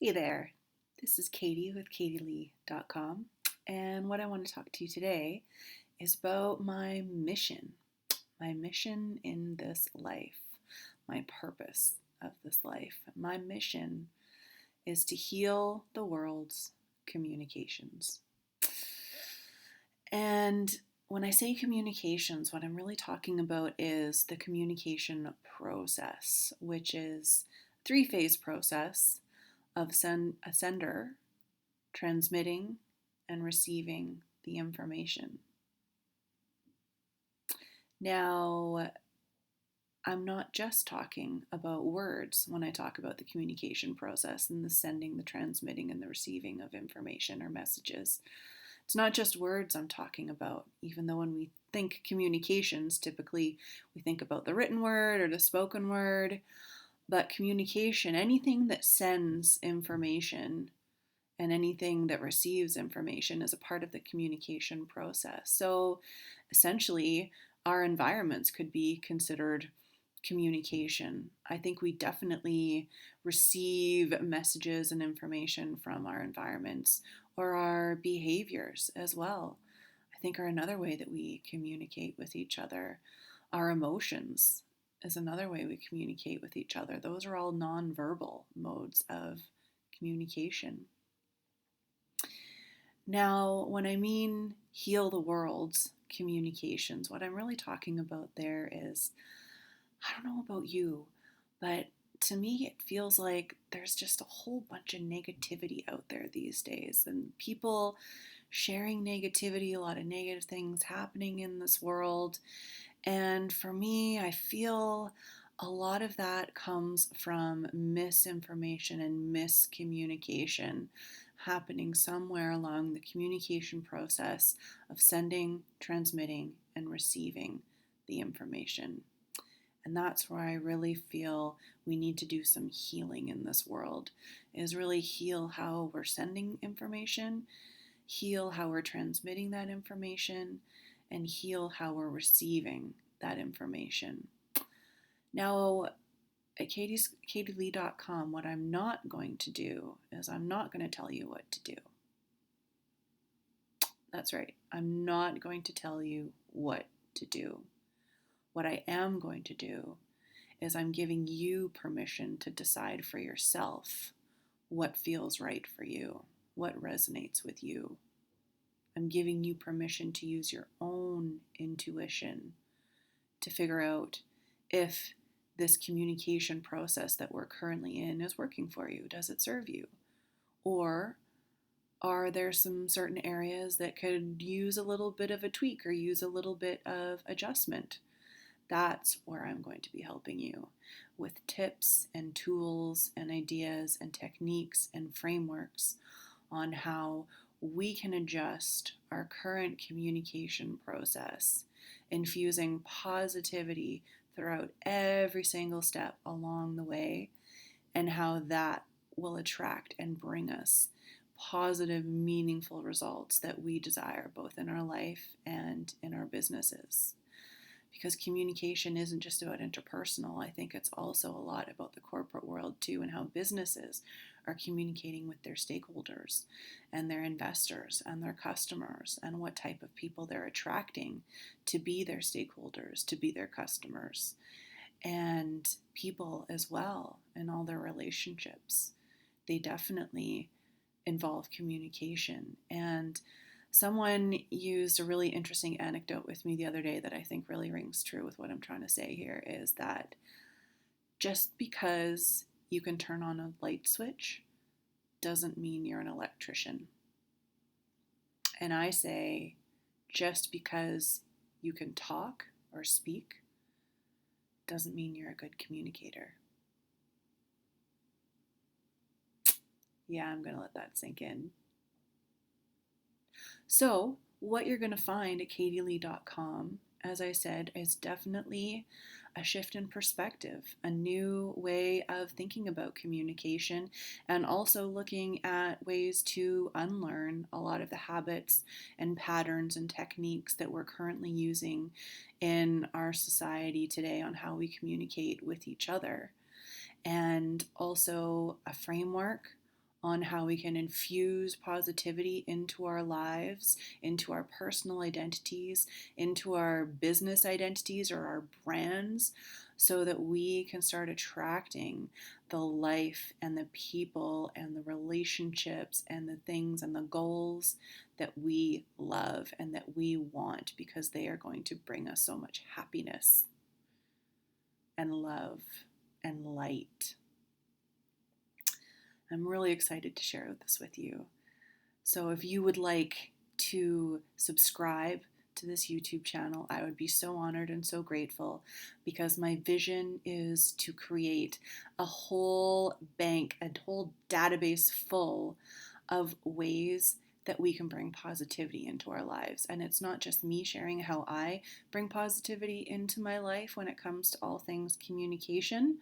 Hey there, this is Katey with kateylee.com, and what I want to talk to you today is about my mission in this life, my purpose of this life. My mission is to heal the world's communications. And when I say communications, what I'm really talking about is the communication process, which is a three-phase process of a sender transmitting and receiving the information. Now, I'm not just talking about words when I talk about the communication process and the sending, the transmitting, and the receiving of information or messages. It's not just words I'm talking about, even though when we think communications, typically we think about the written word or the spoken word. But communication, anything that sends information and anything that receives information is a part of the communication process. So essentially, our environments could be considered communication. I think we definitely receive messages and information from our environments or our behaviors as well. I think are another way that we communicate with each other. Our emotions is another way we communicate with each other. Those are all nonverbal modes of communication. Now, when I mean heal the world's communications, what I'm really talking about there is, I don't know about you, but to me, it feels like there's just a whole bunch of negativity out there these days, and people sharing negativity, a lot of negative things happening in this world. And for me, I feel a lot of that comes from misinformation and miscommunication happening somewhere along the communication process of sending, transmitting, and receiving the information. And that's where I really feel we need to do some healing in this world, is really heal how we're sending information, heal how we're transmitting that information, and heal how we're receiving that information. Now, at kateylee.com, what I'm not going to do is I'm not going to tell you what to do. That's right. I'm not going to tell you what to do. What I am going to do is I'm giving you permission to decide for yourself what feels right for you, what resonates with you. I'm giving you permission to use your own intuition to figure out if this communication process that we're currently in is working for you. Does it serve you? Or are there some certain areas that could use a little bit of a tweak or use a little bit of adjustment? That's where I'm going to be helping you with tips and tools and ideas and techniques and frameworks on how we can adjust our current communication process, infusing positivity throughout every single step along the way, and how that will attract and bring us positive, meaningful results that we desire both in our life and in our businesses. Because communication isn't just about interpersonal. I think it's also a lot about the corporate world too, and how businesses are communicating with their stakeholders and their investors and their customers, and what type of people they're attracting to be their stakeholders, to be their customers, and people as well in all their relationships. They definitely involve communication. And someone used a really interesting anecdote with me the other day that I think really rings true with what I'm trying to say here, is that just because you can turn on a light switch doesn't mean you're an electrician. And I say, just because you can talk or speak doesn't mean you're a good communicator. Yeah, I'm going to let that sink in. So, what you're going to find at kateylee.com, as I said, is definitely a shift in perspective, a new way of thinking about communication, and also looking at ways to unlearn a lot of the habits and patterns and techniques that we're currently using in our society today on how we communicate with each other. And also a framework on how we can infuse positivity into our lives, into our personal identities, into our business identities or our brands, so that we can start attracting the life and the people and the relationships and the things and the goals that we love and that we want, because they are going to bring us so much happiness and love and light. I'm really excited to share this with you. So if you would like to subscribe to this YouTube channel, I would be so honored and so grateful, because my vision is to create a whole bank, a whole database full of ways that we can bring positivity into our lives. And it's not just me sharing how I bring positivity into my life when it comes to all things communication,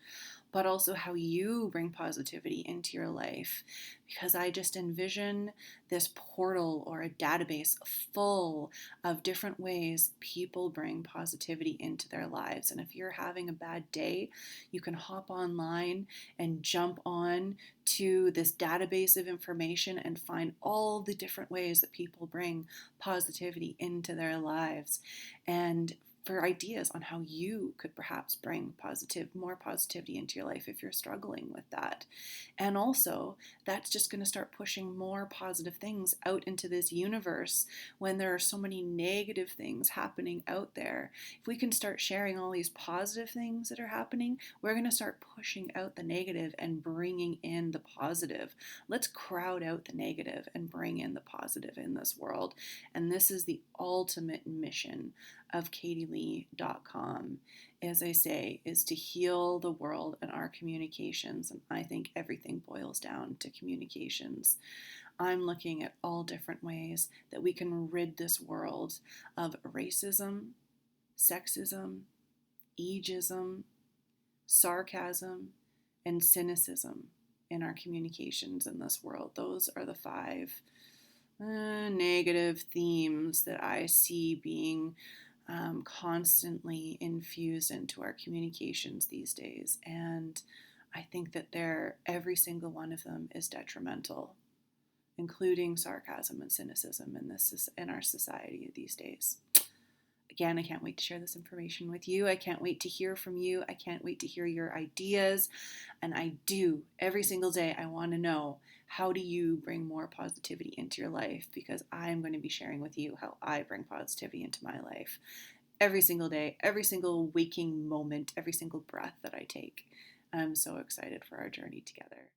but also how you bring positivity into your life. Because I just envision this portal or a database full of different ways people bring positivity into their lives. And if you're having a bad day, you can hop online and jump on to this database of information and find all the different ways that people bring positivity into their lives, and for ideas on how you could perhaps bring more positivity into your life if you're struggling with that. And also, that's just going to start pushing more positive things out into this universe when there are so many negative things happening out there. If we can start sharing all these positive things that are happening, we're going to start pushing out the negative and bringing in the positive. Let's crowd out the negative and bring in the positive in this world. And this is the ultimate mission of kateylee.com, as I say, is to heal the world and our communications. And I think everything boils down to communications. I'm looking at all different ways that we can rid this world of racism, sexism, ageism, sarcasm, and cynicism in our communications in this world. Those are the 5 negative themes that I see being constantly infused into our communications these days. And I think that every single one of them is detrimental, including sarcasm and cynicism in our society these days. Again, I can't wait to share this information with you. I can't wait to hear from you. I can't wait to hear your ideas. And every single day, I want to know, how do you bring more positivity into your life? Because I'm going to be sharing with you how I bring positivity into my life every single day, every single waking moment, every single breath that I take. I'm so excited for our journey together.